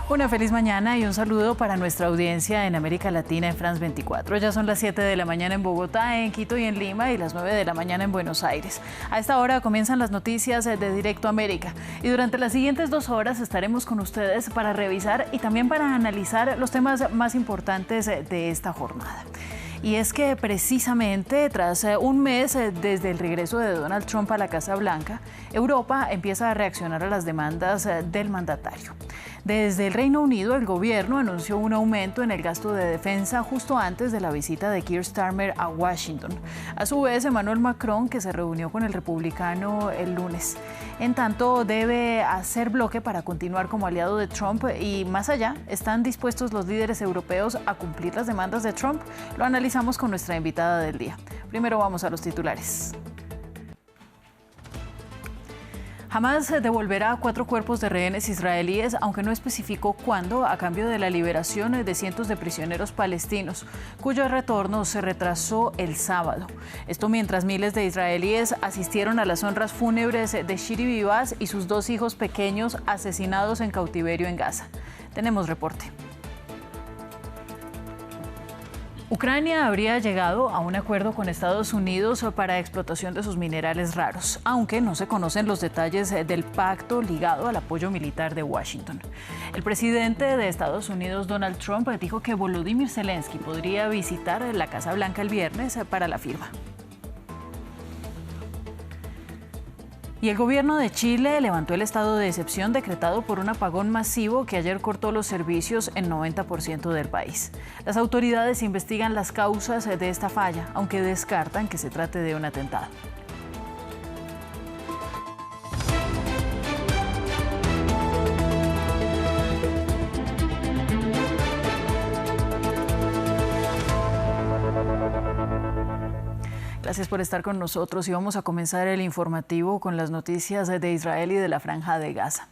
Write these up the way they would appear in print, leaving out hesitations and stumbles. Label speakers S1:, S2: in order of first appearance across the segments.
S1: Una feliz mañana y un saludo para nuestra audiencia en América Latina en France 24. Ya son las 7 de la mañana en Bogotá, en Quito y en Lima y las 9 de la mañana en Buenos Aires. A esta hora comienzan las noticias de Directo América y durante las siguientes 2 horas estaremos con ustedes para revisar y también para analizar los temas más importantes de esta jornada. Y es que precisamente tras un mes desde el regreso de Donald Trump a la Casa Blanca, Europa empieza a reaccionar a las demandas del mandatario. Desde el Reino Unido, el gobierno anunció un aumento en el gasto de defensa justo antes de la visita de Keir Starmer a Washington. A su vez, Emmanuel Macron, que se reunió con el republicano el lunes. En tanto, debe hacer bloque para continuar como aliado de Trump y más allá, ¿están dispuestos los líderes europeos a cumplir las demandas de Trump? Lo analizamos con nuestra invitada del día. Primero vamos a los titulares. Hamás devolverá 4 cuerpos de rehenes israelíes, aunque no especificó cuándo, a cambio de la liberación de cientos de prisioneros palestinos, cuyo retorno se retrasó el sábado. Esto mientras miles de israelíes asistieron a las honras fúnebres de Shiri Vivas y sus 2 hijos pequeños asesinados en cautiverio en Gaza. Tenemos reporte. Ucrania habría llegado a un acuerdo con Estados Unidos para explotación de sus minerales raros, aunque no se conocen los detalles del pacto ligado al apoyo militar de Washington. El presidente de Estados Unidos, Donald Trump, dijo que Volodymyr Zelensky podría visitar la Casa Blanca el viernes para la firma. Y el gobierno de Chile levantó el estado de excepción decretado por un apagón masivo que ayer cortó los servicios en 90% del país. Las autoridades investigan las causas de esta falla, aunque descartan que se trate de un atentado. Gracias por estar con nosotros y vamos a comenzar el informativo con las noticias de Israel y de la Franja de Gaza.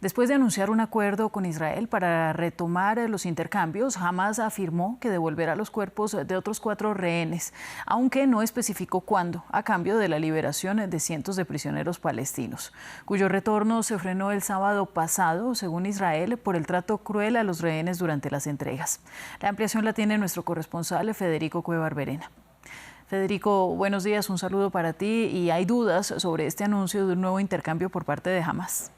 S1: Después de anunciar un acuerdo con Israel para retomar los intercambios, Hamás afirmó que devolverá los cuerpos de otros 4 rehenes, aunque no especificó cuándo, a cambio de la liberación de cientos de prisioneros palestinos, cuyo retorno se frenó el sábado pasado, según Israel, por el trato cruel a los rehenes durante las entregas. La ampliación la tiene nuestro corresponsal Federico Cuellar Verena. Federico, buenos días, un saludo para ti. Y hay dudas sobre este anuncio de un nuevo intercambio por parte de Hamás.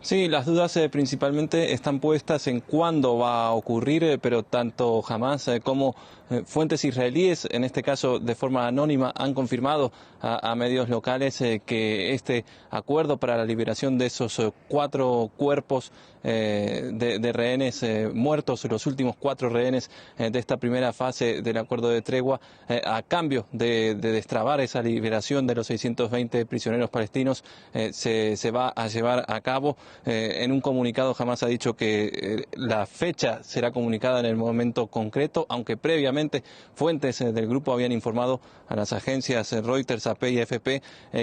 S2: Sí, las dudas principalmente están puestas en cuándo va a ocurrir, pero tanto Hamás como fuentes israelíes, en este caso de forma anónima, han confirmado a medios locales que este acuerdo para la liberación de esos 4 cuerpos de rehenes muertos, los últimos 4 rehenes de esta primera fase del acuerdo de tregua, a cambio de destrabar esa liberación de los 620 prisioneros palestinos, se va a llevar a cabo. En un comunicado Hamás ha dicho que la fecha será comunicada en el momento concreto, aunque previamente fuentes del grupo habían informado a las agencias Reuters, AP y AFP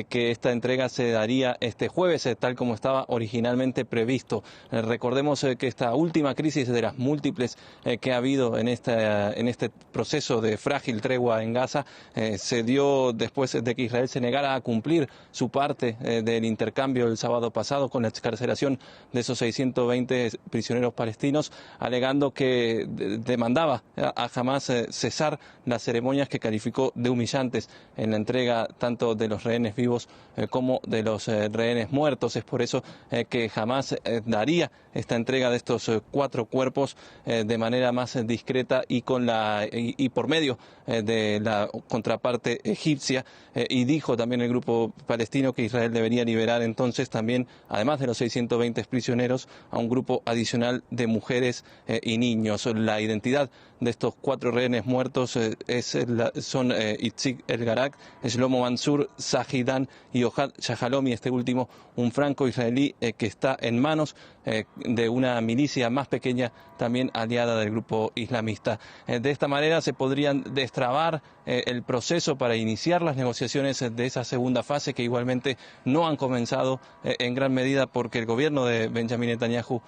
S2: que esta entrega se daría este jueves, tal como estaba originalmente previsto. Recordemos que esta última crisis de las múltiples que ha habido en este proceso de frágil tregua en Gaza se dio después de que Israel se negara a cumplir su parte del intercambio el sábado pasado con la excarcelación de esos 620 prisioneros palestinos, alegando que demandaba a Hamás cesar las ceremonias que calificó de humillantes en la entrega tanto de los rehenes vivos como de los rehenes muertos. Es por eso que Hamás daría esta entrega de estos 4 cuerpos de manera más discreta y por medio de la contraparte egipcia, y dijo también el grupo palestino que Israel debería liberar entonces también, además de los 620 prisioneros, a un grupo adicional de mujeres y niños. La identidad de estos 4 rehenes muertos son Itzik El-Garak, Shlomo Mansur, Zahidan y Ohad Shahalomi, este último un franco israelí que está en manos de una milicia más pequeña, también aliada del grupo islamista. De esta manera se podrían destrabar el proceso para iniciar las negociaciones de esa segunda fase, que igualmente no han comenzado en gran medida porque el gobierno de Benjamin Netanyahu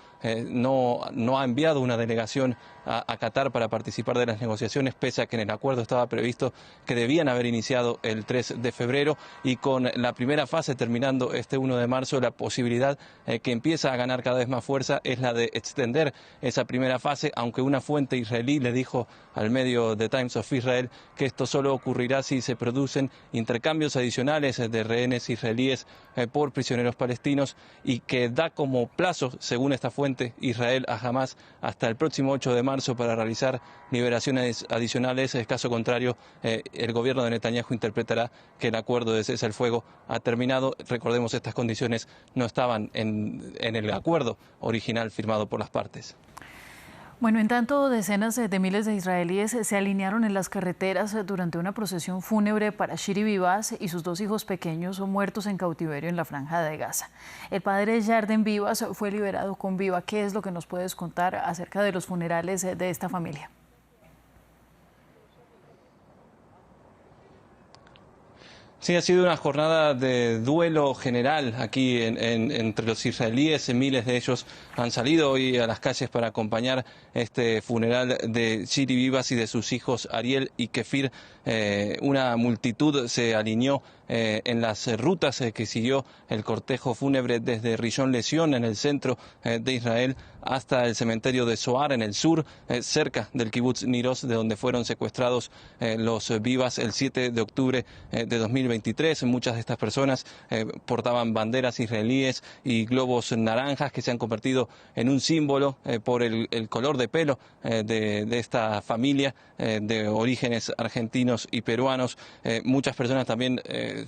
S2: no ha enviado una delegación a Qatar para participar de las negociaciones, pese a que en el acuerdo estaba previsto que debían haber iniciado el 3 de febrero, y con la primera fase terminando este 1 de marzo, la posibilidad que empieza a ganar cada vez más fuerza es la de extender esa primera fase, aunque una fuente israelí le dijo al medio The Times of Israel que esto solo ocurrirá si se producen intercambios adicionales de rehenes israelíes por prisioneros palestinos, y que da como plazo, según esta fuente, Israel a Hamás hasta el próximo 8 de marzo para realizar liberaciones adicionales. En caso contrario, el gobierno de Netanyahu interpretará que el acuerdo de cese al fuego ha terminado. Recordemos, estas condiciones no estaban en el acuerdo original firmado por las partes.
S1: Bueno, en tanto, decenas de miles de israelíes se alinearon en las carreteras durante una procesión fúnebre para Shiri Vivas y sus 2 hijos pequeños muertos en cautiverio en la Franja de Gaza. El padre Yarden Vivas fue liberado con vida. ¿Qué es lo que nos puedes contar acerca de los funerales de esta familia?
S2: Sí, ha sido una jornada de duelo general aquí entre los israelíes. Miles de ellos han salido hoy a las calles para acompañar este funeral de Shiri Vivas y de sus hijos Ariel y Kefir. Una multitud se alineó en las rutas que siguió el cortejo fúnebre desde Rishon LeZion, en el centro de Israel, hasta el cementerio de Zoar, en el sur, cerca del kibutz Niroz, de donde fueron secuestrados los Vivas el 7 de octubre de 2023. Muchas de estas personas portaban banderas israelíes y globos naranjas que se han convertido en un símbolo por el color de pelo de esta familia de orígenes argentinos y peruanos. Muchas personas también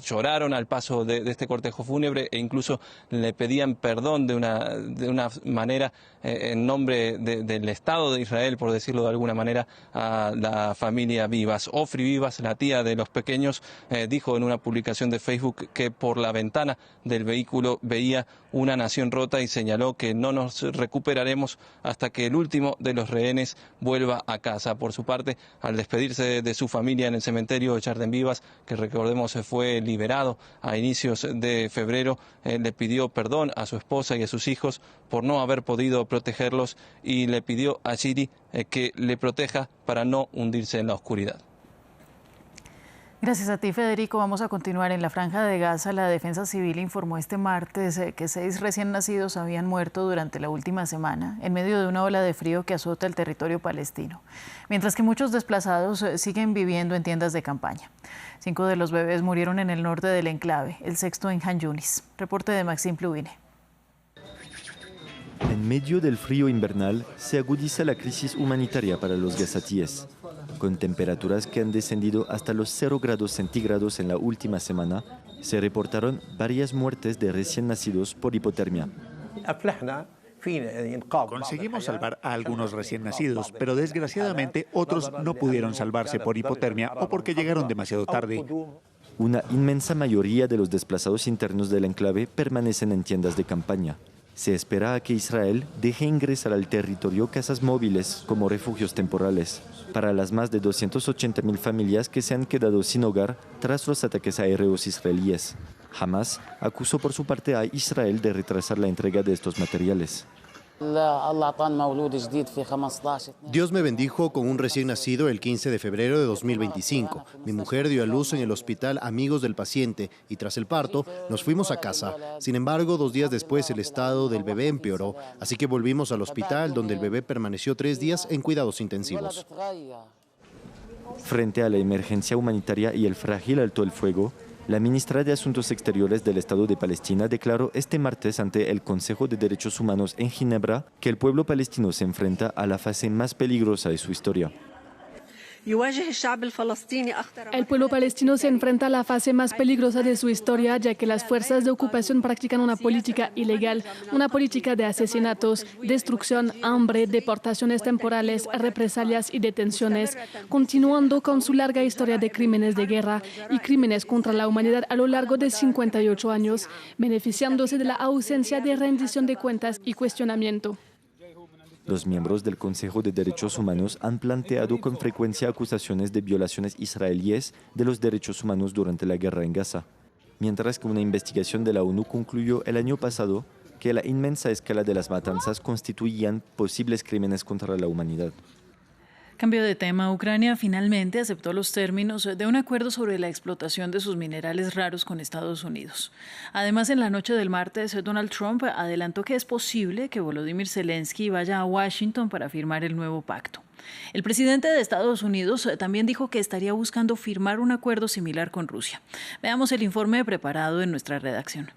S2: lloraron al paso de este cortejo fúnebre e incluso le pedían perdón de una manera en nombre del Estado de Israel, por decirlo de alguna manera, a la familia Vivas. Ofri Vivas, la tía de los pequeños, dijo en una publicación de Facebook que por la ventana del vehículo veía una nación rota y señaló que no nos recuperaremos hasta que el último de los rehenes vuelva a casa. Por su parte, al despedirse de su familia en el cementerio de Yarden Vivas, que recordemos fue liberado a inicios de febrero, le pidió perdón a su esposa y a sus hijos por no haber podido protegerlos, y le pidió a Shiri que le proteja para no hundirse en la oscuridad.
S1: Gracias a ti, Federico. Vamos a continuar en la Franja de Gaza. La Defensa Civil informó este martes que 6 recién nacidos habían muerto durante la última semana en medio de una ola de frío que azota el territorio palestino, mientras que muchos desplazados siguen viviendo en tiendas de campaña. 5 de los bebés murieron en el norte del enclave, el 6º en Han Yunis. Reporte de Maxim Pluvine.
S3: En medio del frío invernal se agudiza la crisis humanitaria para los gazatíes. Con temperaturas que han descendido hasta los 0 grados centígrados en la última semana, se reportaron varias muertes de recién nacidos por hipotermia.
S4: Conseguimos salvar a algunos recién nacidos, pero desgraciadamente otros no pudieron salvarse por hipotermia o porque llegaron demasiado tarde.
S3: Una inmensa mayoría de los desplazados internos del enclave permanecen en tiendas de campaña. Se espera a que Israel deje ingresar al territorio casas móviles como refugios temporales para las más de 280.000 familias que se han quedado sin hogar tras los ataques aéreos israelíes. Hamás acusó por su parte a Israel de retrasar la entrega de estos materiales.
S5: Dios me bendijo con un recién nacido el 15 de febrero de 2025. Mi mujer dio a luz en el hospital Amigos del Paciente y tras el parto nos fuimos a casa. Sin embargo, 2 días después el estado del bebé empeoró, así que volvimos al hospital donde el bebé permaneció 3 días en cuidados intensivos.
S3: Frente a la emergencia humanitaria y el frágil alto el fuego, la ministra de Asuntos Exteriores del Estado de Palestina declaró este martes ante el Consejo de Derechos Humanos en Ginebra que el pueblo palestino se enfrenta a la fase más peligrosa de su historia.
S6: El pueblo palestino se enfrenta a la fase más peligrosa de su historia, ya que las fuerzas de ocupación practican una política ilegal, una política de asesinatos, destrucción, hambre, deportaciones temporales, represalias y detenciones, continuando con su larga historia de crímenes de guerra y crímenes contra la humanidad a lo largo de 58 años, beneficiándose de la ausencia de rendición de cuentas y cuestionamiento.
S3: Los miembros del Consejo de Derechos Humanos han planteado con frecuencia acusaciones de violaciones israelíes de los derechos humanos durante la guerra en Gaza, mientras que una investigación de la ONU concluyó el año pasado que la inmensa escala de las matanzas constituían posibles crímenes contra la humanidad.
S1: Cambio de tema, Ucrania finalmente aceptó los términos de un acuerdo sobre la explotación de sus minerales raros con Estados Unidos. Además, en la noche del martes, Donald Trump adelantó que es posible que Volodymyr Zelensky vaya a Washington para firmar el nuevo pacto. El presidente de Estados Unidos también dijo que estaría buscando firmar un acuerdo similar con Rusia. Veamos el informe preparado en nuestra redacción.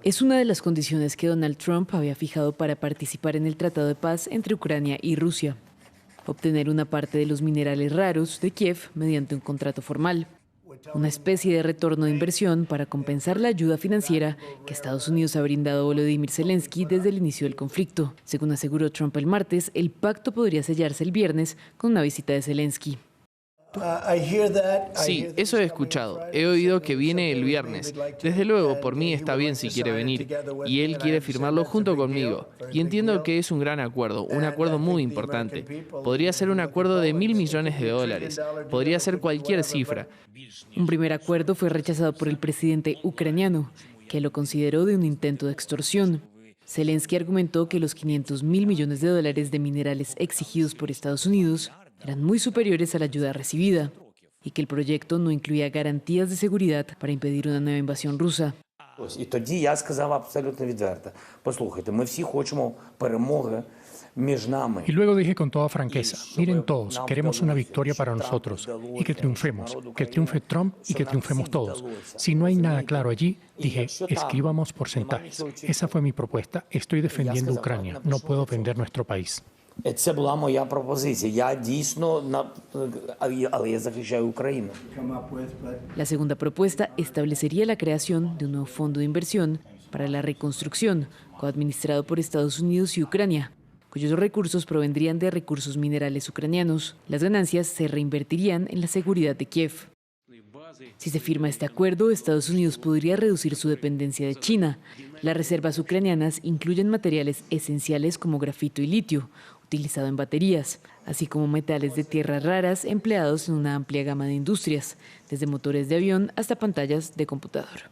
S7: Es una de las condiciones que Donald Trump había fijado para participar en el Tratado de Paz entre Ucrania y Rusia: obtener una parte de los minerales raros de Kiev mediante un contrato formal, una especie de retorno de inversión para compensar la ayuda financiera que Estados Unidos ha brindado a Volodymyr Zelensky desde el inicio del conflicto. Según aseguró Trump el martes, el pacto podría sellarse el viernes con una visita de Zelensky.
S8: Sí, eso he escuchado. He oído que viene el viernes. Desde luego, por mí está bien si quiere venir. Y él quiere firmarlo junto conmigo. Y entiendo que es un gran acuerdo, un acuerdo muy importante. Podría ser un acuerdo de $1.000 millones. Podría ser cualquier cifra.
S7: Un primer acuerdo fue rechazado por el presidente ucraniano, que lo consideró de un intento de extorsión. Zelensky argumentó que los $500 mil millones de minerales exigidos por Estados Unidos eran muy superiores a la ayuda recibida y que el proyecto no incluía garantías de seguridad para impedir una nueva invasión rusa.
S9: Y luego dije con toda franqueza: miren todos, queremos una victoria para nosotros y que triunfemos, que triunfe Trump y que triunfemos todos. Si no hay nada claro allí, dije, escribamos porcentajes. Esa fue mi propuesta. Estoy defendiendo Ucrania, no puedo vender nuestro país.
S10: Це була моя пропозиція. Я дійсно, але я захищаю Україну.
S7: La segunda propuesta establecería la creación de un nuevo fondo de inversión para la reconstrucción, coadministrado por Estados Unidos y Ucrania, cuyos recursos provendrían de recursos minerales ucranianos. Las ganancias se reinvertirían en la seguridad de Kiev. Si se firma este acuerdo, Estados Unidos podría reducir su dependencia de China. Las reservas ucranianas incluyen materiales esenciales como grafito y litio, utilizado en baterías, así como metales de tierras raras empleados en una amplia gama de industrias, desde motores de avión hasta pantallas de computador.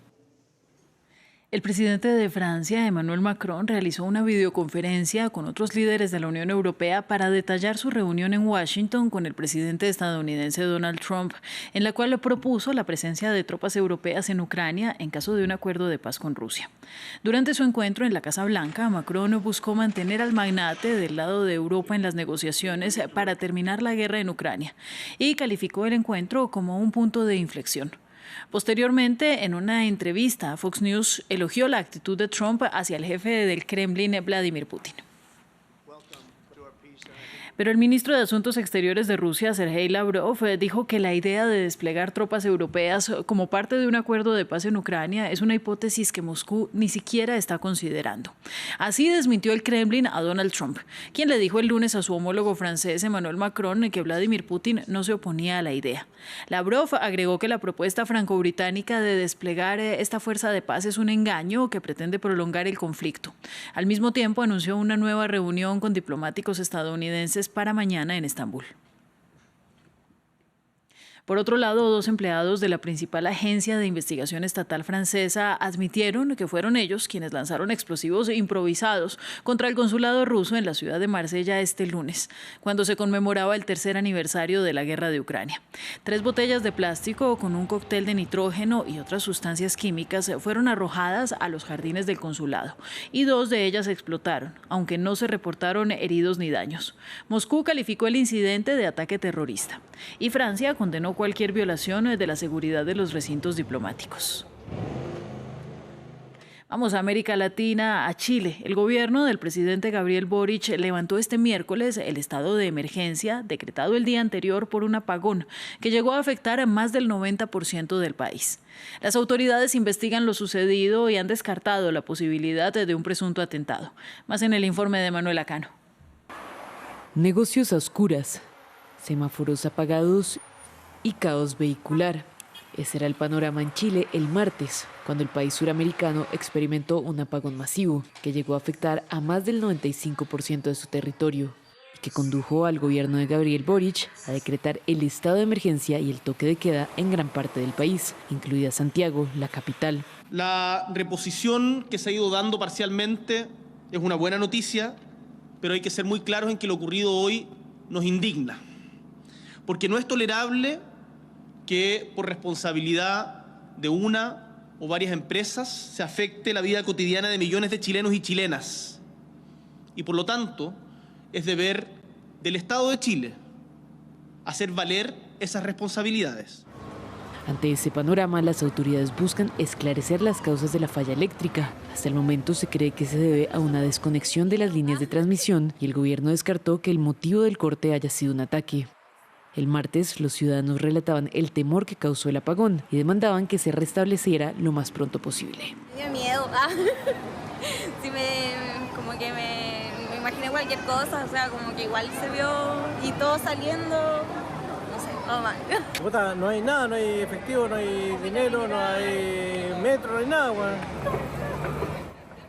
S1: El presidente de Francia, Emmanuel Macron, realizó una videoconferencia con otros líderes de la Unión Europea para detallar su reunión en Washington con el presidente estadounidense Donald Trump, en la cual propuso la presencia de tropas europeas en Ucrania en caso de un acuerdo de paz con Rusia. Durante su encuentro en la Casa Blanca, Macron buscó mantener al magnate del lado de Europa en las negociaciones para terminar la guerra en Ucrania y calificó el encuentro como un punto de inflexión. Posteriormente, en una entrevista a Fox News, elogió la actitud de Trump hacia el jefe del Kremlin, Vladimir Putin. Pero el ministro de Asuntos Exteriores de Rusia, Sergei Lavrov, dijo que la idea de desplegar tropas europeas como parte de un acuerdo de paz en Ucrania es una hipótesis que Moscú ni siquiera está considerando. Así desmintió el Kremlin a Donald Trump, quien le dijo el lunes a su homólogo francés Emmanuel Macron que Vladimir Putin no se oponía a la idea. Lavrov agregó que la propuesta franco-británica de desplegar esta fuerza de paz es un engaño que pretende prolongar el conflicto. Al mismo tiempo, anunció una nueva reunión con diplomáticos estadounidenses para mañana en Estambul. Por otro lado, 2 empleados de la principal agencia de investigación estatal francesa admitieron que fueron ellos quienes lanzaron explosivos improvisados contra el consulado ruso en la ciudad de Marsella este lunes, cuando se conmemoraba el 3er aniversario de la guerra de Ucrania. 3 botellas de plástico con un cóctel de nitrógeno y otras sustancias químicas fueron arrojadas a los jardines del consulado y 2 de ellas explotaron, aunque no se reportaron heridos ni daños. Moscú calificó el incidente de ataque terrorista y Francia condenó cualquier violación de la seguridad de los recintos diplomáticos. Vamos a América Latina, a Chile. El gobierno del presidente Gabriel Boric levantó este miércoles el estado de emergencia decretado el día anterior por un apagón que llegó a afectar a más del 90% del país. Las autoridades investigan lo sucedido y han descartado la posibilidad de un presunto atentado. Más en el informe de Manuel Acano.
S7: Negocios a oscuras, semáforos apagados y caos vehicular. Ese era el panorama en Chile el martes, cuando el país suramericano experimentó un apagón masivo que llegó a afectar a más del 95% de su territorio y que condujo al gobierno de Gabriel Boric a decretar el estado de emergencia y el toque de queda en gran parte del país, incluida Santiago, la capital.
S11: La reposición que se ha ido dando parcialmente es una buena noticia, pero hay que ser muy claros en que lo ocurrido hoy nos indigna, porque no es tolerable que por responsabilidad de una o varias empresas se afecte la vida cotidiana de millones de chilenos y chilenas. Y por lo tanto, es deber del Estado de Chile hacer valer esas responsabilidades.
S7: Ante ese panorama, las autoridades buscan esclarecer las causas de la falla eléctrica. Hasta el momento se cree que se debe a una desconexión de las líneas de transmisión y el gobierno descartó que el motivo del corte haya sido un ataque. El martes, los ciudadanos relataban el temor que causó el apagón y demandaban que se restableciera lo más pronto posible.
S12: Me dio miedo, sí, como que me imaginé cualquier cosa, o sea, como que igual se vio y todo saliendo, no sé, todo mal.
S13: Puta, no hay nada, no hay efectivo, no hay dinero, no hay metro, no hay nada, güey.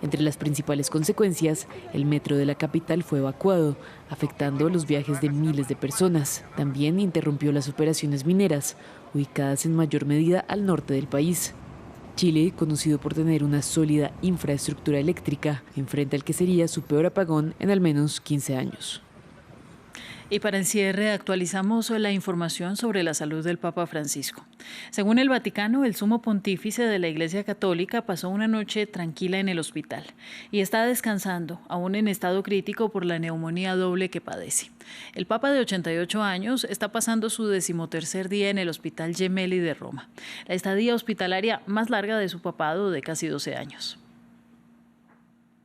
S7: Entre las principales consecuencias, el metro de la capital fue evacuado, afectando los viajes de miles de personas. También interrumpió las operaciones mineras, ubicadas en mayor medida al norte del país. Chile, conocido por tener una sólida infraestructura eléctrica, enfrenta el que sería su peor apagón en al menos 15 años.
S1: Y para el cierre, actualizamos la información sobre la salud del Papa Francisco. Según el Vaticano, el sumo pontífice de la Iglesia Católica pasó una noche tranquila en el hospital y está descansando, aún en estado crítico por la neumonía doble que padece. El Papa de 88 años está pasando su 13º día en el Hospital Gemelli de Roma, la estadía hospitalaria más larga de su papado de casi 12 años.